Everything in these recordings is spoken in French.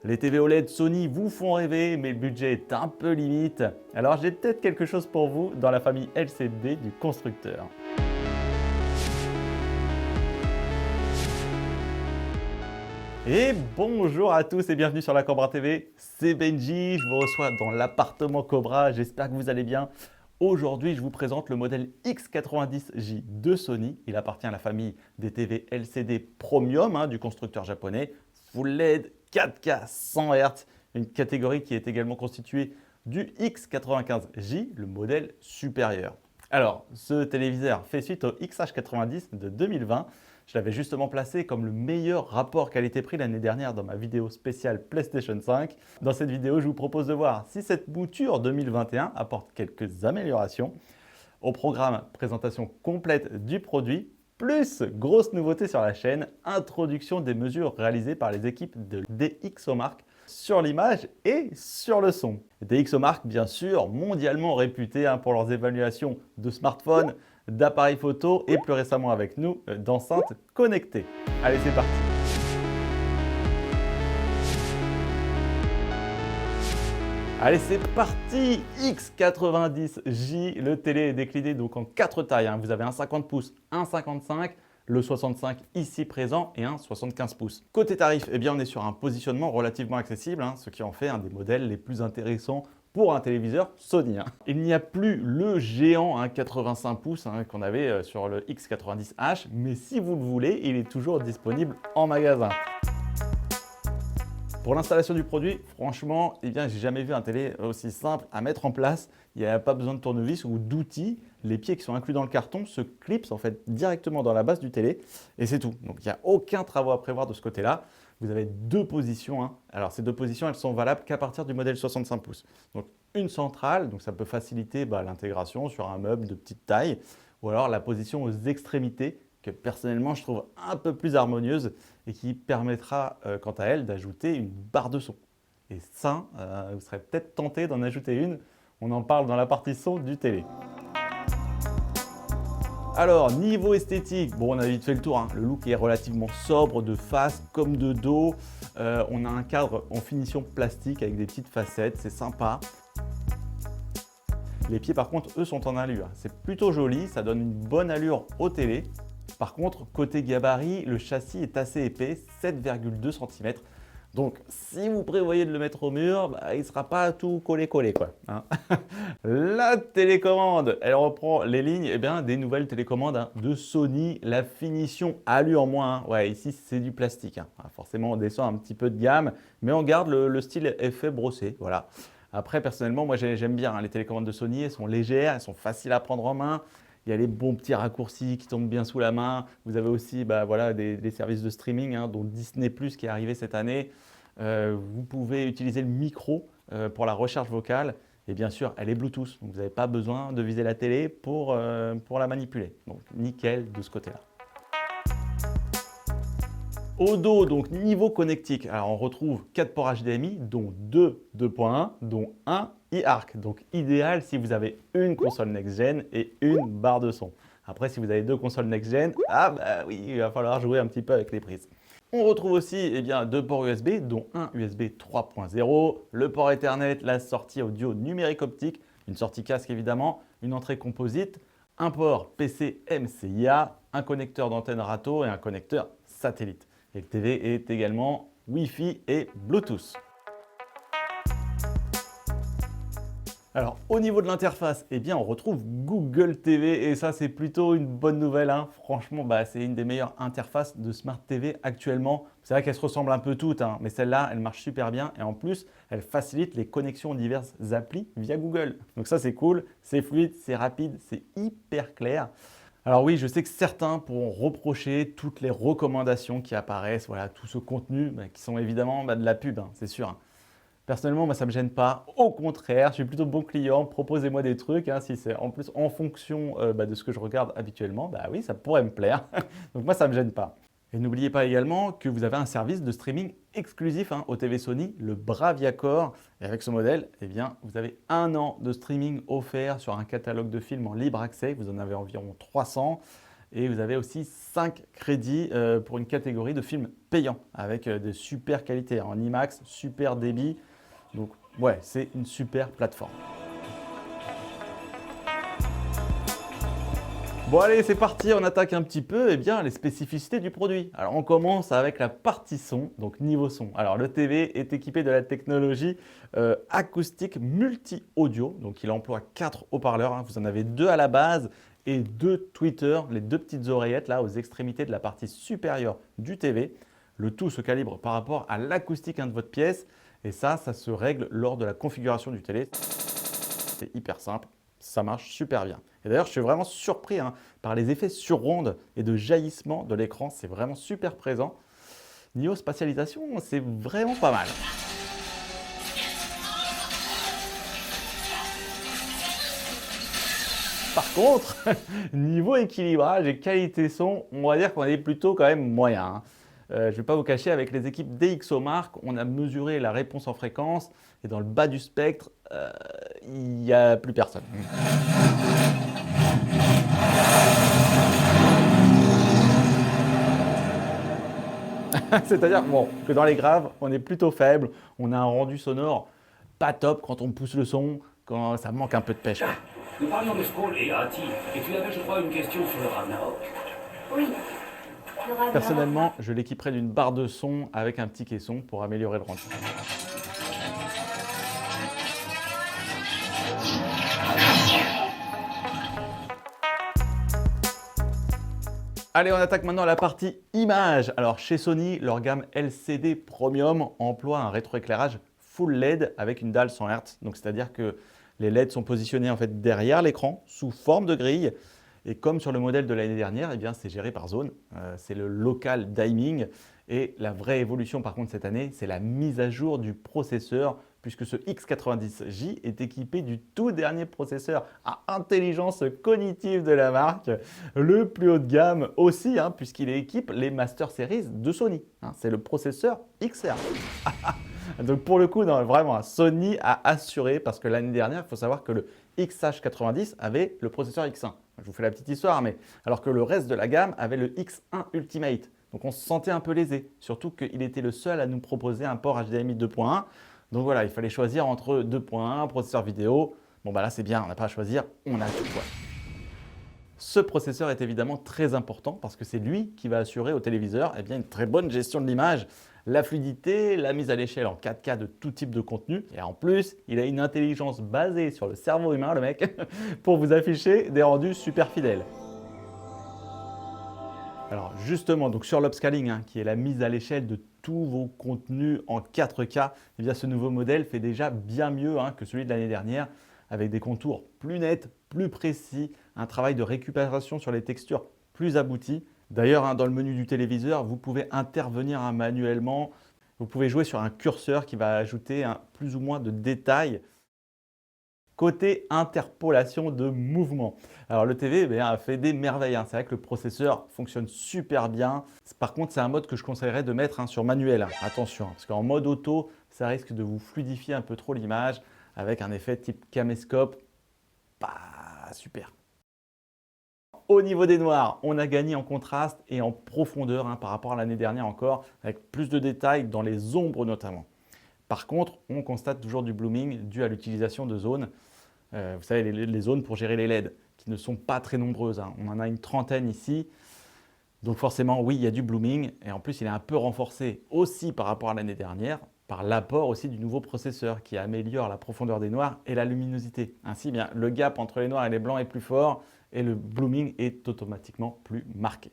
Les TV OLED Sony vous font rêver, mais le budget est un peu limite. Alors j'ai peut-être quelque chose pour vous dans la famille LCD du constructeur. Et bonjour à tous et bienvenue sur la Cobra TV, c'est Benji, je vous reçois dans l'appartement Cobra, j'espère que vous allez bien. Aujourd'hui, je vous présente le modèle X90J de Sony. Il appartient à la famille des TV LCD Premium du constructeur japonais. Full LED, 4K, 100 Hz, une catégorie qui est également constituée du X95J, le modèle supérieur. Alors, ce téléviseur fait suite au XH90 de 2020. Je l'avais justement placé comme le meilleur rapport qualité-prix l'année dernière dans ma vidéo spéciale PlayStation 5. Dans cette vidéo, je vous propose de voir si cette mouture 2021 apporte quelques améliorations. Au programme, présentation complète du produit, plus grosse nouveauté sur la chaîne, introduction des mesures réalisées par les équipes de DxOMark sur l'image et sur le son. DxOMark, bien sûr, mondialement réputé pour leurs évaluations de smartphones, d'appareils photo et plus récemment avec nous d'enceintes connectées. Allez, c'est parti! Allez, c'est parti! X90J, le télé est décliné donc en 4 tailles. Vous avez un 50 pouces, un 55, le 65 ici présent et un 75 pouces. Côté tarif, eh bien, on est sur un positionnement relativement accessible, ce qui en fait un des modèles les plus intéressants pour un téléviseur Sony. Il n'y a plus le géant 85 pouces qu'on avait sur le X90H, mais si vous le voulez, il est toujours disponible en magasin. Pour l'installation du produit, franchement, j'ai jamais vu un télé aussi simple à mettre en place. Il n'y a pas besoin de tournevis ou d'outils. Les pieds qui sont inclus dans le carton se clipsent en fait directement dans la base du télé et c'est tout. Donc il n'y a aucun travaux à prévoir de ce côté-là. Vous avez deux positions. Alors ces deux positions, elles sont valables qu'à partir du modèle 65 pouces. Donc une centrale, donc ça peut faciliter l'intégration sur un meuble de petite taille, ou alors la position aux extrémités que personnellement je trouve un peu plus harmonieuse et qui permettra quant à elle d'ajouter une barre de son. Et ça, vous serez peut-être tenté d'en ajouter une. On en parle dans la partie son du télé. Alors, niveau esthétique, bon, on a vite fait le tour. Le look est relativement sobre de face comme de dos. On a un cadre en finition plastique avec des petites facettes, c'est sympa. Les pieds, par contre, eux, sont en alu. C'est plutôt joli, ça donne une bonne allure au télé. Par contre, côté gabarit, le châssis est assez épais, 7,2 cm. Donc, si vous prévoyez de le mettre au mur, il ne sera pas tout collé-collé, quoi. La télécommande, elle reprend les lignes des nouvelles télécommandes de Sony. La finition alu en moins. Ouais, ici, c'est du plastique. Forcément, on descend un petit peu de gamme, mais on garde le style effet brossé. Voilà. Après, personnellement, moi, j'aime bien les télécommandes de Sony. Elles sont légères, elles sont faciles à prendre en main. Il y a les bons petits raccourcis qui tombent bien sous la main. Vous avez aussi des services de streaming, dont Disney+ qui est arrivé cette année. Vous pouvez utiliser le micro pour la recherche vocale. Et bien sûr, elle est Bluetooth. Donc vous n'avez pas besoin de viser la télé pour la manipuler. Donc nickel de ce côté-là. Au dos, donc niveau connectique, alors on retrouve 4 ports HDMI, dont 2 2.1, dont 1 eARC. Donc idéal si vous avez une console next-gen et une barre de son. Après, si vous avez deux consoles next-gen, oui, il va falloir jouer un petit peu avec les prises. On retrouve aussi deux ports USB, dont un USB 3.0, le port Ethernet, la sortie audio numérique optique, une sortie casque évidemment, une entrée composite, un port PC MCIA, un connecteur d'antenne râteau et un connecteur satellite. Et le TV est également Wi-Fi et Bluetooth. Alors, au niveau de l'interface, on retrouve Google TV et ça, c'est plutôt une bonne nouvelle. Franchement, c'est une des meilleures interfaces de Smart TV actuellement. C'est vrai qu'elles se ressemblent un peu toutes, mais celle-là, elle marche super bien et en plus, elle facilite les connexions aux diverses applis via Google. Donc ça, c'est cool, c'est fluide, c'est rapide, c'est hyper clair. Alors oui, je sais que certains pourront reprocher toutes les recommandations qui apparaissent, voilà, tout ce contenu qui sont évidemment de la pub, c'est sûr. Personnellement, moi, ça ne me gêne pas. Au contraire, je suis plutôt bon client. Proposez-moi des trucs. Si c'est en plus en fonction de ce que je regarde habituellement, oui, ça pourrait me plaire. Donc moi, ça ne me gêne pas. Et n'oubliez pas également que vous avez un service de streaming exclusif au TV Sony, le Bravia-Core. Et avec ce modèle, vous avez 1 an de streaming offert sur un catalogue de films en libre accès. Vous en avez environ 300. Et vous avez aussi 5 crédits pour une catégorie de films payants avec de super qualités en IMAX, super débit. Donc ouais, c'est une super plateforme. Bon allez, c'est parti, on attaque un petit peu les spécificités du produit. Alors on commence avec la partie son, donc niveau son. Alors le TV est équipé de la technologie acoustique multi-audio, donc il emploie 4 haut-parleurs, hein. Vous en avez 2 à la base et 2 tweeters, les 2 petites oreillettes là aux extrémités de la partie supérieure du TV. Le tout se calibre par rapport à l'acoustique de votre pièce et ça se règle lors de la configuration du télé. C'est hyper simple, ça marche super bien. Et d'ailleurs, je suis vraiment surpris par les effets sur onde et de jaillissement de l'écran. C'est vraiment super présent. Niveau spatialisation, c'est vraiment pas mal. Par contre, niveau équilibrage et qualité son, on va dire qu'on est plutôt quand même moyen. Je ne vais pas vous cacher, avec les équipes DxOMark, on a mesuré la réponse en fréquence et dans le bas du spectre, il n'y a plus personne. C'est-à-dire bon, que dans les graves, on est plutôt faible, on a un rendu sonore pas top quand on pousse le son, quand ça manque un peu de pêche, quoi. Nous parlions de Squall et Hati, et tu avais, je crois, une question sur le Ragnarok. Oui. Le Ragnarok. Personnellement, je l'équiperai d'une barre de son avec un petit caisson pour améliorer le rendu. Allez, on attaque maintenant la partie image. Alors chez Sony, leur gamme LCD Premium emploie un rétroéclairage full LED avec une dalle 100 Hz. Donc c'est-à-dire que les LED sont positionnés en fait derrière l'écran sous forme de grille. Et comme sur le modèle de l'année dernière, c'est géré par zone. C'est le local diming. Et la vraie évolution par contre cette année, c'est la mise à jour du processeur puisque ce X90J est équipé du tout dernier processeur à intelligence cognitive de la marque, le plus haut de gamme aussi, puisqu'il équipe les Master Series de Sony. C'est le processeur XR. Donc pour le coup, vraiment, Sony a assuré, parce que l'année dernière, il faut savoir que le XH90 avait le processeur X1. Je vous fais la petite histoire, mais alors que le reste de la gamme avait le X1 Ultimate. Donc on se sentait un peu lésé, surtout qu'il était le seul à nous proposer un port HDMI 2.1. Donc voilà, il fallait choisir entre 2.1, processeur vidéo. Bon bah là c'est bien, on n'a pas à choisir, on a tout quoi. Ce processeur est évidemment très important parce que c'est lui qui va assurer au téléviseur une très bonne gestion de l'image, la fluidité, la mise à l'échelle en 4K de tout type de contenu. Et en plus, il a une intelligence basée sur le cerveau humain, le mec, pour vous afficher des rendus super fidèles. Alors justement, donc sur l'upscaling, qui est la mise à l'échelle de tous vos contenus en 4K, ce nouveau modèle fait déjà bien mieux que celui de l'année dernière, avec des contours plus nets, plus précis, un travail de récupération sur les textures plus abouti. D'ailleurs, dans le menu du téléviseur, vous pouvez intervenir manuellement, vous pouvez jouer sur un curseur qui va ajouter plus ou moins de détails. Côté interpolation de mouvement. Alors le TV a fait des merveilles. C'est vrai que le processeur fonctionne super bien. Par contre, c'est un mode que je conseillerais de mettre sur manuel. Attention, parce qu'en mode auto, ça risque de vous fluidifier un peu trop l'image avec un effet type caméscope. Pas super. Au niveau des noirs, on a gagné en contraste et en profondeur par rapport à l'année dernière encore, avec plus de détails dans les ombres notamment. Par contre, on constate toujours du blooming dû à l'utilisation de zones. Vous savez, les zones pour gérer les LED, qui ne sont pas très nombreuses. On en a une trentaine ici. Donc forcément, oui, il y a du blooming. Et en plus, il est un peu renforcé aussi par rapport à l'année dernière, par l'apport aussi du nouveau processeur qui améliore la profondeur des noirs et la luminosité. Ainsi, le gap entre les noirs et les blancs est plus fort et le blooming est automatiquement plus marqué.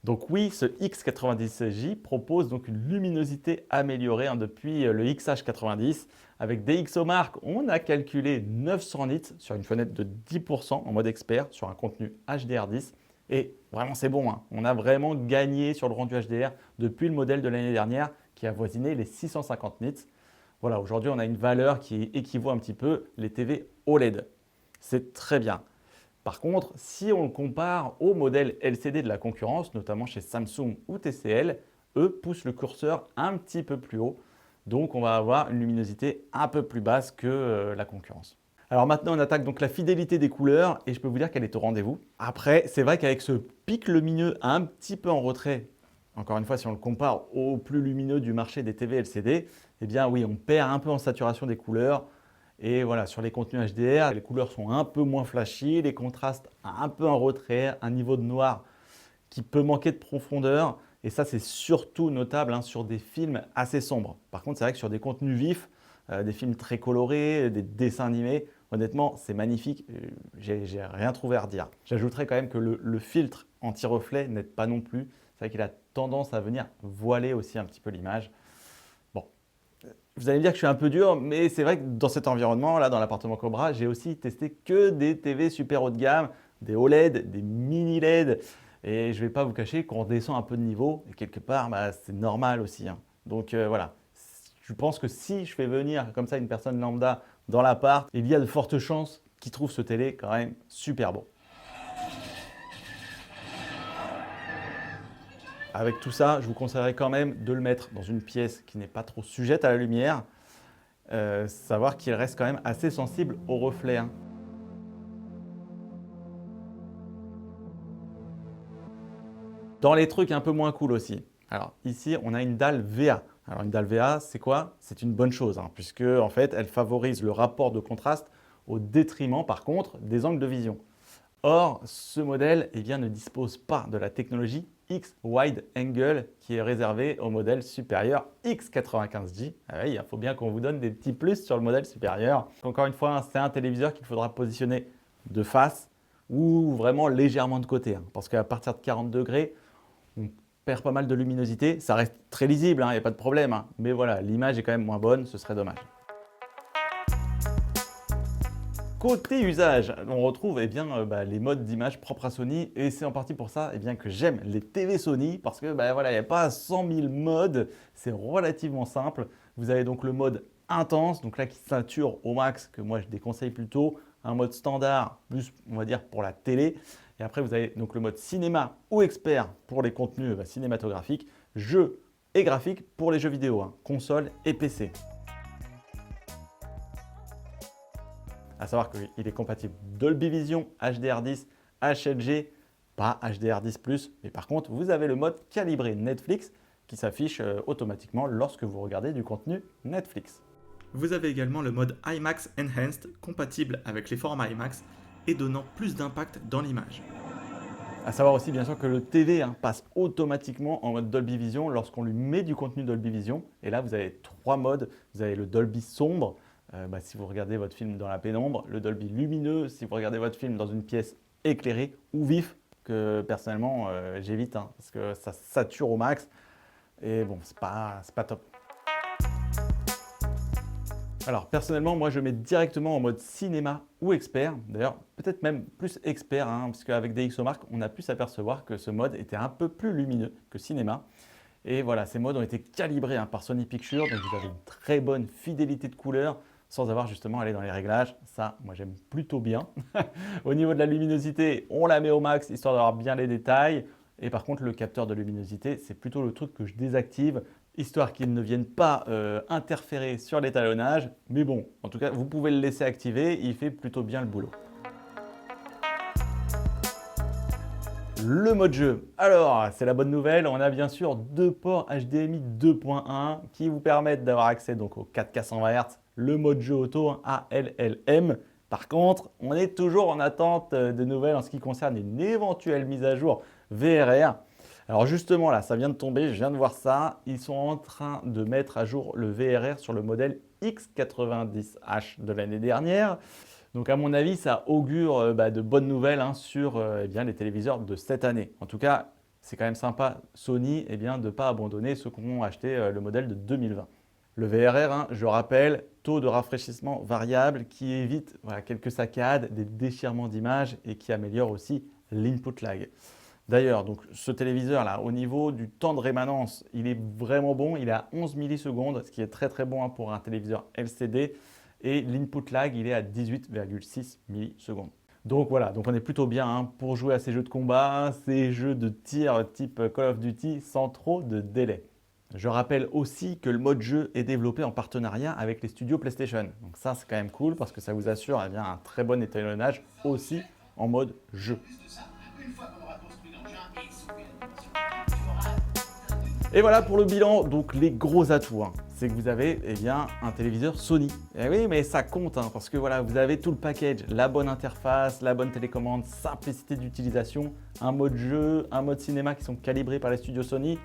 Donc oui, ce X90J propose donc une luminosité améliorée depuis le XH90. Avec DxOMark, on a calculé 900 nits sur une fenêtre de 10% en mode expert sur un contenu HDR10. Et vraiment c'est bon, on a vraiment gagné sur le rendu HDR depuis le modèle de l'année dernière qui a avoisiné les 650 nits. Voilà, aujourd'hui on a une valeur qui équivaut un petit peu les TV OLED. C'est très bien. Par contre, si on le compare aux modèles LCD de la concurrence, notamment chez Samsung ou TCL, eux poussent le curseur un petit peu plus haut. Donc, on va avoir une luminosité un peu plus basse que la concurrence. Alors maintenant, on attaque donc la fidélité des couleurs et je peux vous dire qu'elle est au rendez-vous. Après, c'est vrai qu'avec ce pic lumineux un petit peu en retrait, encore une fois, si on le compare au plus lumineux du marché des TV LCD, eh bien oui, on perd un peu en saturation des couleurs. Et voilà, sur les contenus HDR, les couleurs sont un peu moins flashy, les contrastes un peu en retrait, un niveau de noir qui peut manquer de profondeur. Et ça, c'est surtout notable sur des films assez sombres. Par contre, c'est vrai que sur des contenus vifs, des films très colorés, des dessins animés, honnêtement, c'est magnifique. J'ai rien trouvé à redire. J'ajouterais quand même que le filtre anti-reflet n'aide pas non plus. C'est vrai qu'il a tendance à venir voiler aussi un petit peu l'image. Bon, vous allez me dire que je suis un peu dur, mais c'est vrai que dans cet environnement, là, dans l'appartement Cobra, j'ai aussi testé que des TV super haut de gamme, des OLED, des mini LED. Et je ne vais pas vous cacher qu'on redescend un peu de niveau. Et quelque part, c'est normal aussi. Donc voilà, je pense que si je fais venir comme ça une personne lambda dans l'appart, il y a de fortes chances qu'il trouve ce télé quand même super beau. Avec tout ça, je vous conseillerais quand même de le mettre dans une pièce qui n'est pas trop sujette à la lumière. Savoir qu'il reste quand même assez sensible aux reflets. Dans les trucs un peu moins cool aussi. Alors ici, on a une dalle VA. Alors une dalle VA, c'est quoi? C'est une bonne chose, puisque en fait, elle favorise le rapport de contraste au détriment, par contre, des angles de vision. Or, ce modèle ne dispose pas de la technologie X Wide Angle qui est réservée au modèle supérieur X95J. Ah oui, il faut bien qu'on vous donne des petits plus sur le modèle supérieur. Encore une fois, c'est un téléviseur qu'il faudra positionner de face ou vraiment légèrement de côté. Parce qu'à partir de 40 degrés, on perd pas mal de luminosité. Ça reste très lisible, il n'y a pas de problème. Mais voilà, l'image est quand même moins bonne, ce serait dommage. Côté usage, on retrouve les modes d'image propres à Sony et c'est en partie pour ça que j'aime les TV Sony parce que voilà, il n'y a pas 100 000 modes, c'est relativement simple. Vous avez donc le mode intense, donc là qui sature au max, que moi je déconseille plutôt, un mode standard, plus on va dire pour la télé. Et après vous avez donc le mode cinéma ou expert pour les contenus cinématographiques, jeux et graphiques pour les jeux vidéo, console et PC. À savoir qu'il est compatible Dolby Vision, HDR10, HLG, pas HDR10+, mais par contre, vous avez le mode calibré Netflix qui s'affiche automatiquement lorsque vous regardez du contenu Netflix. Vous avez également le mode IMAX Enhanced, compatible avec les formats IMAX et donnant plus d'impact dans l'image. À savoir aussi bien sûr que le TV passe automatiquement en mode Dolby Vision lorsqu'on lui met du contenu Dolby Vision. Et là, vous avez 3 modes. Vous avez le Dolby sombre, si vous regardez votre film dans la pénombre, le Dolby lumineux si vous regardez votre film dans une pièce éclairée, ou vif, que personnellement j'évite parce que ça sature au max et bon, c'est pas top. Alors personnellement, moi je mets directement en mode cinéma ou expert, d'ailleurs peut-être même plus expert, parce qu'avec DxOMark, on a pu s'apercevoir que ce mode était un peu plus lumineux que cinéma. Et voilà, ces modes ont été calibrés par Sony Pictures, donc vous avez une très bonne fidélité de couleur sans avoir justement à aller dans les réglages. Ça, moi j'aime plutôt bien. Au niveau de la luminosité, on la met au max histoire d'avoir bien les détails. Et par contre, le capteur de luminosité, c'est plutôt le truc que je désactive, histoire qu'il ne vienne pas interférer sur l'étalonnage. Mais bon, en tout cas, vous pouvez le laisser activer, il fait plutôt bien le boulot. Le mode jeu. Alors, c'est la bonne nouvelle, on a bien sûr 2 ports HDMI 2.1 qui vous permettent d'avoir accès donc au 4K 120 Hz, le mode jeu auto ALLM. Par contre, on est toujours en attente de nouvelles en ce qui concerne une éventuelle mise à jour VRR. Alors justement là, ça vient de tomber, je viens de voir ça. Ils sont en train de mettre à jour le VRR sur le modèle X90H de l'année dernière. Donc à mon avis, ça augure de bonnes nouvelles sur les téléviseurs de cette année. En tout cas, c'est quand même sympa Sony de ne pas abandonner ceux qui ont acheté le modèle de 2020. Le VRR, je rappelle, taux de rafraîchissement variable qui évite quelques saccades, des déchirements d'image et qui améliore aussi l'input lag. D'ailleurs, donc ce téléviseur là, au niveau du temps de rémanence, il est vraiment bon, il est à 11 millisecondes, ce qui est très très bon pour un téléviseur LCD. Et l'input lag, il est à 18,6 millisecondes. Donc voilà, donc on est plutôt bien pour jouer à ces jeux de combat, ces jeux de tir type Call of Duty sans trop de délai. Je rappelle aussi que le mode jeu est développé en partenariat avec les studios PlayStation. Donc ça, c'est quand même cool parce que ça vous assure eh bien, un très bon étalonnage aussi en mode jeu. Et voilà pour le bilan, donc les gros atouts, hein, c'est que vous avez eh bien, un téléviseur Sony. Et oui, mais ça compte, hein, parce que voilà, vous avez tout le package, la bonne interface, la bonne télécommande, simplicité d'utilisation, un mode jeu, un mode cinéma qui sont calibrés par les studios Sony,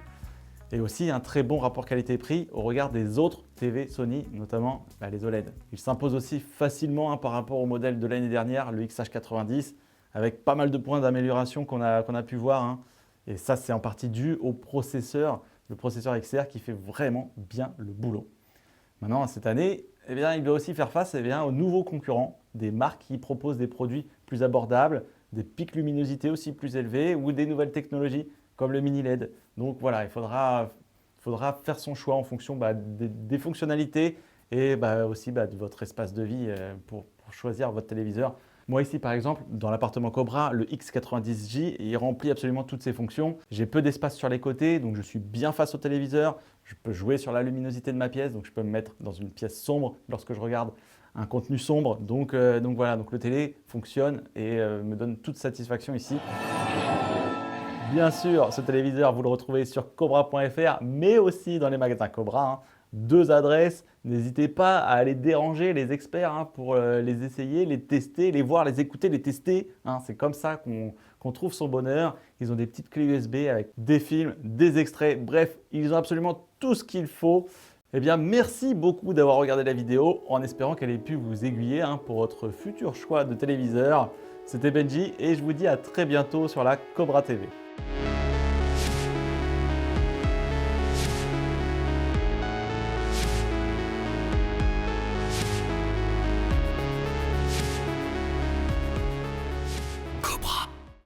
et aussi un très bon rapport qualité-prix au regard des autres TV Sony, notamment les OLED. Il s'impose aussi facilement hein, par rapport au modèle de l'année dernière, le XH90, avec pas mal de points d'amélioration qu'on a pu voir. Hein. Et ça, c'est en partie dû au processeur, le processeur XR qui fait vraiment bien le boulot. Maintenant, cette année, eh bien, il doit aussi faire face eh bien, aux nouveaux concurrents, des marques qui proposent des produits plus abordables, des pics luminosité aussi plus élevés ou des nouvelles technologies comme le mini LED. Donc voilà, il faudra faire son choix en fonction des fonctionnalités et aussi de votre espace de vie pour choisir votre téléviseur. Moi ici par exemple, dans l'appartement Cobra, le X90J, il remplit absolument toutes ses fonctions. J'ai peu d'espace sur les côtés, donc je suis bien face au téléviseur. Je peux jouer sur la luminosité de ma pièce, donc je peux me mettre dans une pièce sombre lorsque je regarde un contenu sombre. Donc voilà, donc le télé fonctionne et me donne toute satisfaction ici. Bien sûr, ce téléviseur, vous le retrouvez sur cobra.fr, mais aussi dans les magasins Cobra. Hein. 2 adresses. N'hésitez pas à aller déranger les experts hein, pour les essayer, les tester, les voir, les écouter, les tester. Hein. C'est comme ça qu'on trouve son bonheur. Ils ont des petites clés USB avec des films, des extraits. Bref, ils ont absolument tout ce qu'il faut. Eh bien, merci beaucoup d'avoir regardé la vidéo en espérant qu'elle ait pu vous aiguiller hein, pour votre futur choix de téléviseur. C'était Benji et je vous dis à très bientôt sur la Cobra TV.